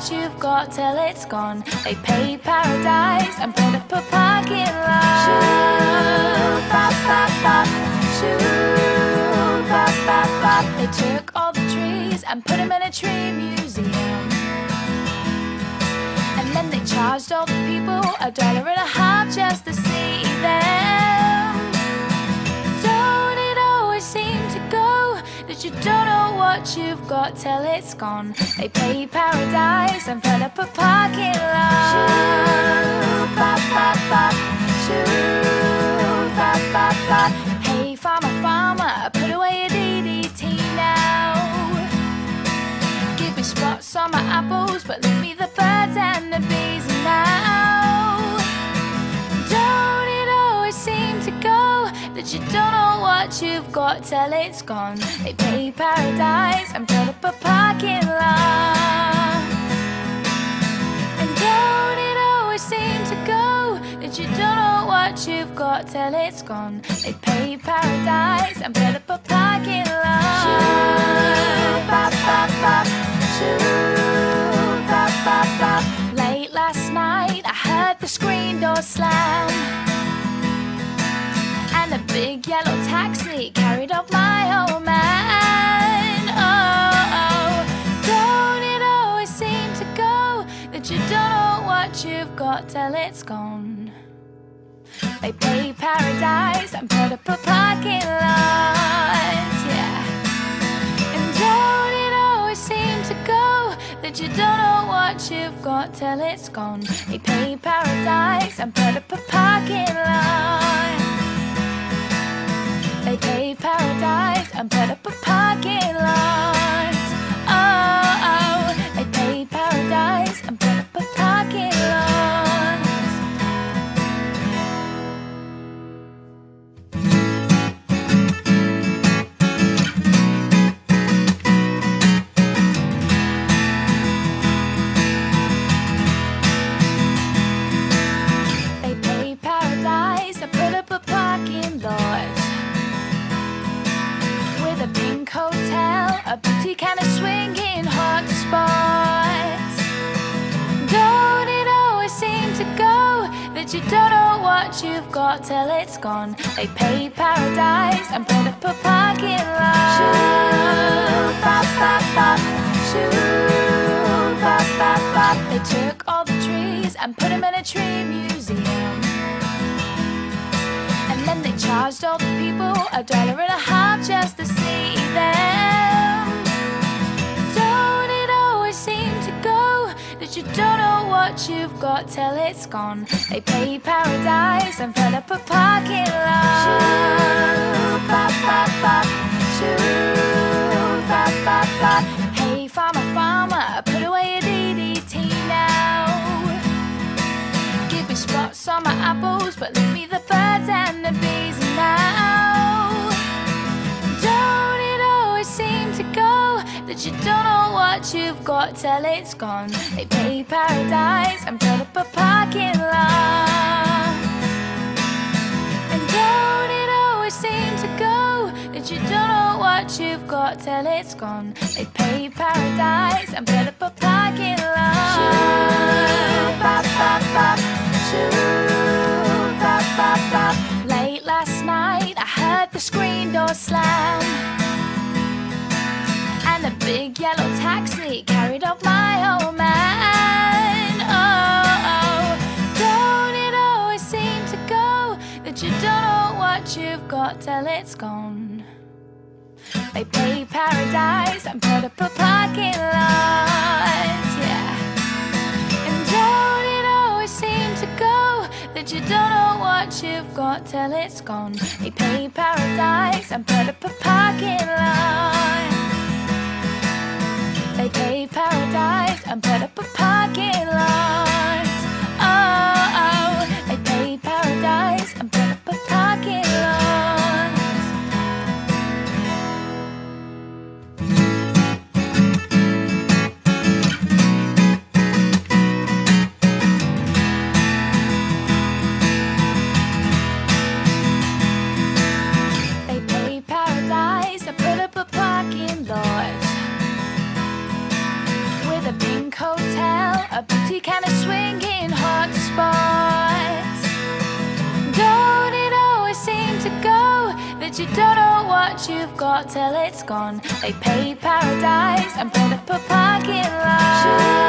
what you've got till it's gone. They paved paradise and put up a parking lot. Shoo, bop, bop, bop. Shoo, bop, bop, bop. They took all the trees and put them in a tree museum. And then they charged all the people $1.50 just to see them. Don't it always seem to go that you don't know what you've got till it's gone? They paved paradise and put up a parking lot. Shoo, bop, bop, bop. Shoo, bop, bop, bop. Hey, farmer, farmer, put away your DDT now. Give me spots on my apples, but leave me the birds and the bees now. Don't it always seem to go that you don't know what you've got till it's gone? They paved paradise and put up a parking lot. And don't it always seem to go that you don't know what you've got till it's gone? They paved paradise and put up a parking lot. Shoo, bop, bop, bop. Shoo, bop, bop, bop. Late last night I heard the screen door slam, and a big yellow taxi carried off my old man. Oh, oh, don't it always seem to go that you don't know what you've got till it's gone? They paved paradise and put up a parking lot, yeah. And don't it always seem to go that you don't know what you've got till it's gone? They paved paradise and put up a parking lot. They paved paradise and put up a parking lot. Oh, oh, they paved paradise and put up a parking lot. They paved paradise and put up a parking lot with a pink hotel, a boutique and a swinging hot spot. Don't it always seem to go that you don't know what you've got till it's gone? They paved paradise and put up a parking lot. Shoo, bop, bop, bop. Shoo, bop, bop, bop. They took all the trees and put them in a tree museum. And then they charged all the people $1.50 just to see them. Don't it always seem to go that you don't know what you've got till it's gone? They paved paradise and put up a parking lot. Shoo, bop, bop, bop. Shoo, bop, bop, bop. Hey, farmer, farmer, put away your DDT now. Give me spots on my apples, but leave me the birds and the bees now. Don't it always seem to go that you don't know what you've got till it's gone? They paved paradise and put up a parking lot. And don't it always seem to go that you don't know what you've got till it's gone? They paved paradise and put up a parking lot. Shoo, bop, bop, bop. Shoo, bop, bop, bop. Late last night I heard the screen door slam, and a big yellow taxi carried off my old man. Oh, oh, don't it always seem to go that you don't know what you've got till it's gone? They paved paradise and put up a parking lot, yeah. And don't it always seem to go that you don't know what you've got till it's gone? They paved paradise and put up a parking lot. They paved paradise and put up a parking lot. Oh, oh, they paved paradise and put up a parking lot. They paved paradise and put up a parking lot with a pink hotel that you don't know what you've got till it's gone. They pay paradise and put up a parking lot.